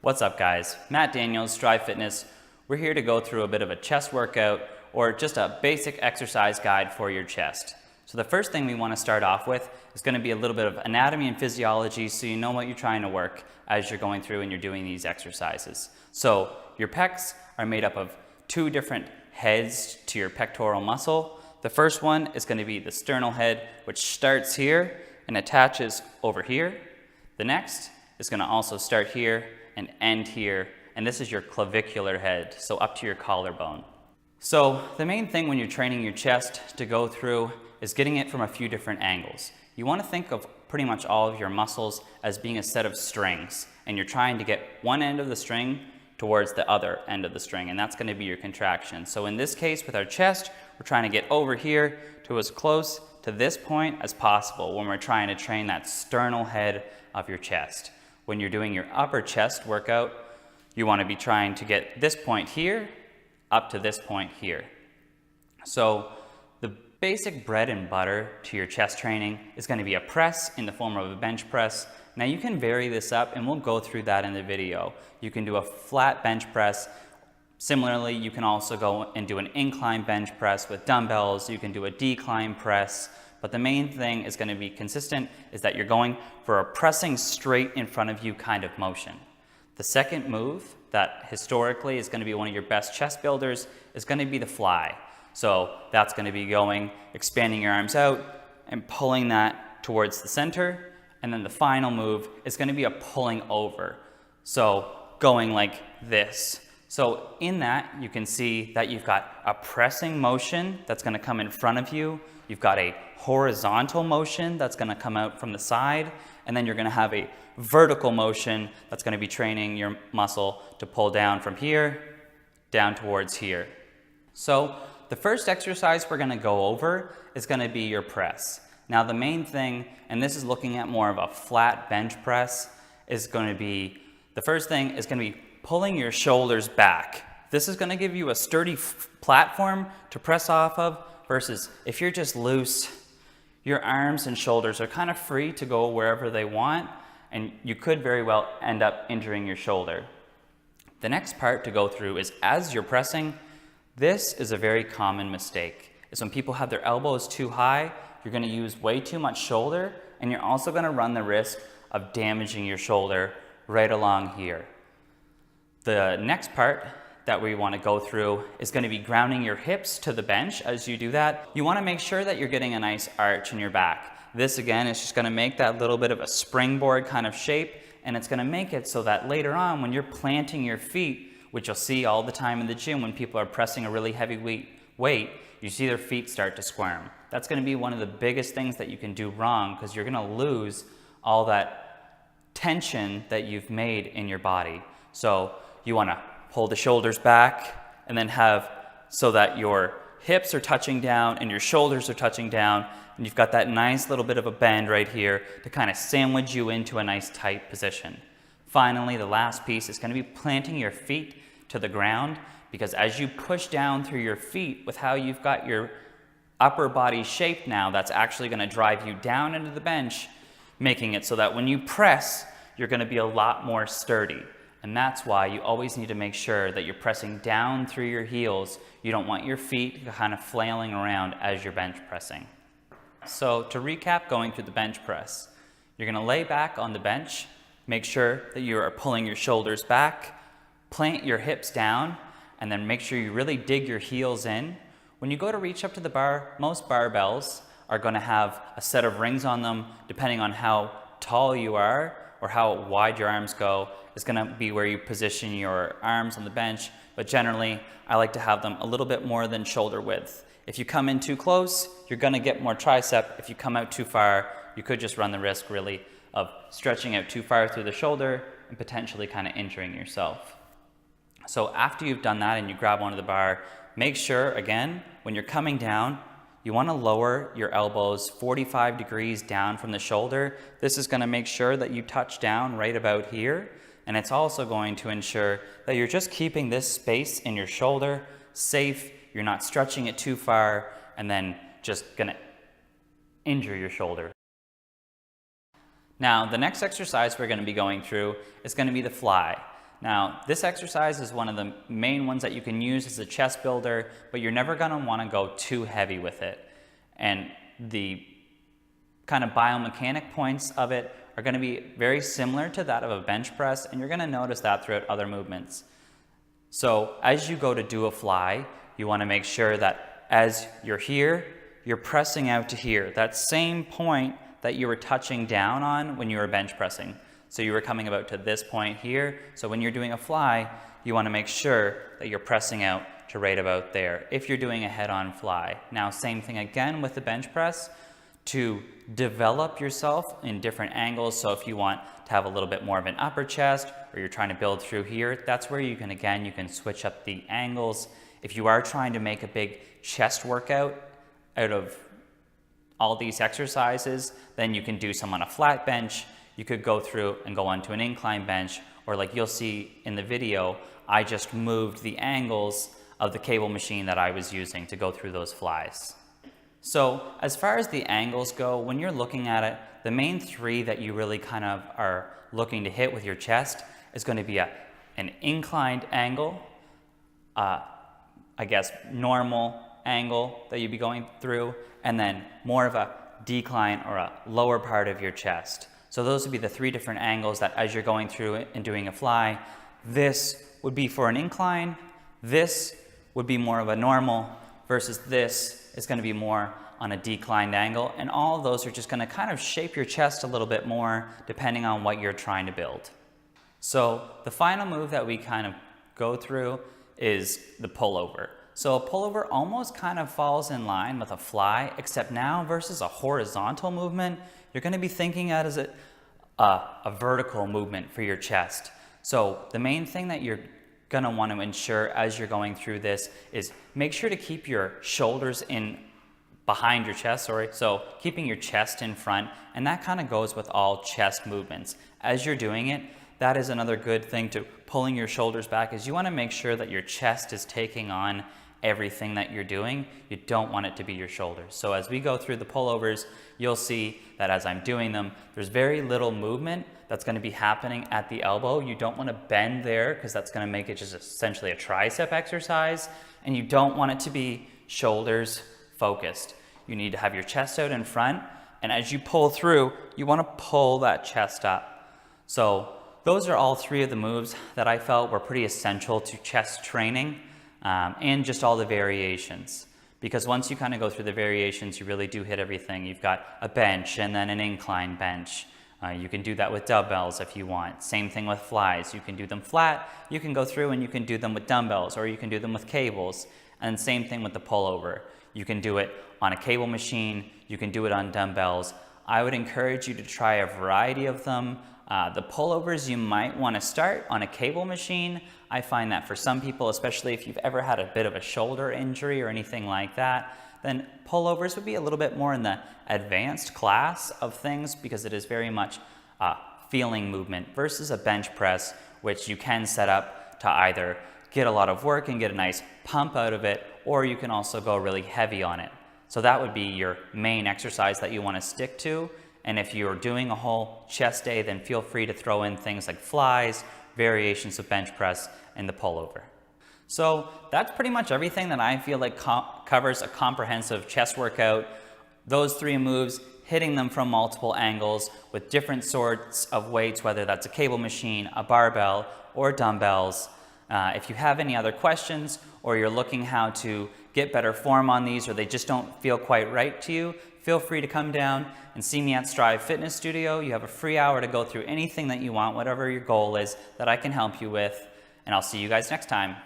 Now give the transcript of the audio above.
What's up guys? Matt Daniels, Str1ve Fitness. We're here to go through a bit of a chest workout or just a basic exercise guide for your chest. So the first thing we want to start off with is going to be a little bit of anatomy and physiology so you know what you're trying to work as you're going through and you're doing these exercises. So your pecs are made up of two different heads to your pectoral muscle. The first one is going to be the sternal head, which starts here and attaches over here. The next is going to also start here and end here, and this is your clavicular head, so up to your collarbone. So the main thing when you're training your chest to go through is getting it from a few different angles. You want to think of pretty much all of your muscles as being a set of strings, and you're trying to get one end of the string towards the other end of the string, and that's going to be your contraction. So in this case with our chest, we're trying to get over here to as close to this point as possible when we're trying to train that sternal head of your chest. When you're doing your upper chest workout, you want to be trying to get this point here up to this point here. So the basic bread and butter to your chest training is going to be a press in the form of a bench press. Now you can vary this up and we'll go through that in the video. You can do a flat bench press. Similarly, you can also go and do an incline bench press with dumbbells. You can do a decline press. But the main thing is going to be consistent is that you're going for a pressing straight in front of you kind of motion. The second move that historically is going to be one of your best chest builders is going to be the fly. So that's going to be going, expanding your arms out and pulling that towards the center. And then the final move is going to be a pulling over. So going like this. So in that, you can see that you've got a pressing motion that's going to come in front of you. You've got a horizontal motion that's going to come out from the side. And then you're going to have a vertical motion that's going to be training your muscle to pull down from here, down towards here. So the first exercise we're going to go over is going to be your press. Now the main thing, and this is looking at more of a flat bench press, is going to be, the first thing is going to be pulling your shoulders back. This is going to give you a sturdy platform to press off of versus if you're just loose, your arms and shoulders are kind of free to go wherever they want, and you could very well end up injuring your shoulder. The next part to go through is as you're pressing, this is a very common mistake. Is when people have their elbows too high, you're going to use way too much shoulder, and you're also going to run the risk of damaging your shoulder right along here. The next part that we want to go through is going to be grounding your hips to the bench. As you do that, you want to make sure that you're getting a nice arch in your back. This again is just going to make that little bit of a springboard kind of shape, and it's going to make it so that later on when you're planting your feet, which you'll see all the time in the gym when people are pressing a really heavy weight, you see their feet start to squirm. That's going to be one of the biggest things that you can do wrong because you're going to lose all that tension that you've made in your body. So you want to pull the shoulders back and then have so that your hips are touching down and your shoulders are touching down, and you've got that nice little bit of a bend right here to kind of sandwich you into a nice tight position. Finally, the last piece is going to be planting your feet to the ground, because as you push down through your feet with how you've got your upper body shaped now, that's actually going to drive you down into the bench, making it so that when you press, you're going to be a lot more sturdy. And that's why you always need to make sure that you're pressing down through your heels. You don't want your feet kind of flailing around as you're bench pressing. So to recap, going through the bench press, you're going to lay back on the bench, make sure that you are pulling your shoulders back, plant your hips down, and then make sure you really dig your heels in. When you go to reach up to the bar, most barbells are going to have a set of rings on them depending on how tall you are or how wide your arms go. Is going to be where you position your arms on the bench, but generally I like to have them a little bit more than shoulder width. If you come in too close, you're going to get more tricep. If you come out too far, you could just run the risk really of stretching out too far through the shoulder and potentially kind of injuring yourself. So after you've done that and you grab onto the bar, make sure again when you're coming down, you want to lower your elbows 45 degrees down from the shoulder. This is going to make sure that you touch down right about here. And it's also going to ensure that you're just keeping this space in your shoulder safe, you're not stretching it too far, and then just gonna injure your shoulder. Now, the next exercise we're going to be going through is going to be the fly. Now, this exercise is one of the main ones that you can use as a chest builder, but you're never going to want to go too heavy with it. And the kind of biomechanic points of it are going to be very similar to that of a bench press, and you're going to notice that throughout other movements. So as you go to do a fly, you want to make sure that as you're here, you're pressing out to here, that same point that you were touching down on when you were bench pressing. So you were coming about to this point here. So when you're doing a fly, you want to make sure that you're pressing out to right about there if you're doing a head-on fly. Now, same thing again with the bench press, to develop yourself in different angles. So if you want to have a little bit more of an upper chest, or you're trying to build through here, that's where you can switch up the angles. If you are trying to make a big chest workout out of all these exercises, then you can do some on a flat bench. You could go through and go onto an incline bench, or like you'll see in the video, I just moved the angles of the cable machine that I was using to go through those flies. So as far as the angles go, when you're looking at it, the main three that you really kind of are looking to hit with your chest is going to be an inclined angle, I guess normal angle that you'd be going through, and then more of a decline or a lower part of your chest. So those would be the three different angles that as you're going through it and doing a fly, this would be for an incline, this would be more of a normal, versus this is going to be more on a declined angle. And all of those are just going to kind of shape your chest a little bit more depending on what you're trying to build. So the final move that we kind of go through is the pullover. So a pullover almost kind of falls in line with a fly, except now versus a horizontal movement, you're going to be thinking that as a vertical movement for your chest. So the main thing that you're going to want to ensure as you're going through this is make sure to keep your shoulders in behind your chest, so keeping your chest in front, and that kind of goes with all chest movements. As you're doing it, that is another good thing to pulling your shoulders back, is you want to make sure that your chest is taking on everything that you're doing. You don't want it to be your shoulders. So as we go through the pullovers, you'll see that as I'm doing them, there's very little movement that's going to be happening at the elbow. You don't want to bend there because that's going to make it just essentially a tricep exercise, and you don't want it to be shoulders focused. You need to have your chest out in front, and as you pull through, you want to pull that chest up. So those are all three of the moves that I felt were pretty essential to chest training, and just all the variations. Because once you kind of go through the variations, you really do hit everything. You've got a bench and then an incline bench. You can do that with dumbbells if you want. Same thing with flies. You can do them flat, you can go through and you can do them with dumbbells, or you can do them with cables. And same thing with the pullover. You can do it on a cable machine, you can do it on dumbbells. I would encourage you to try a variety of them. The pullovers, you might want to start on a cable machine. I find that for some people, especially if you've ever had a bit of a shoulder injury or anything like that, then pullovers would be a little bit more in the advanced class of things, because it is very much feeling movement, versus a bench press, which you can set up to either get a lot of work and get a nice pump out of it, or you can also go really heavy on it. So that would be your main exercise that you want to stick to. And if you're doing a whole chest day, then feel free to throw in things like flies, variations of bench press, and the pullover. So that's pretty much everything that I feel like covers a comprehensive chest workout. Those three moves, hitting them from multiple angles with different sorts of weights, whether that's a cable machine, a barbell, or dumbbells. If you have any other questions, or you're looking how to get better form on these, or they just don't feel quite right to you, feel free to come down and see me at Str1ve Fitness Studio. You have a free hour to go through anything that you want, whatever your goal is, that I can help you with. And I'll see you guys next time.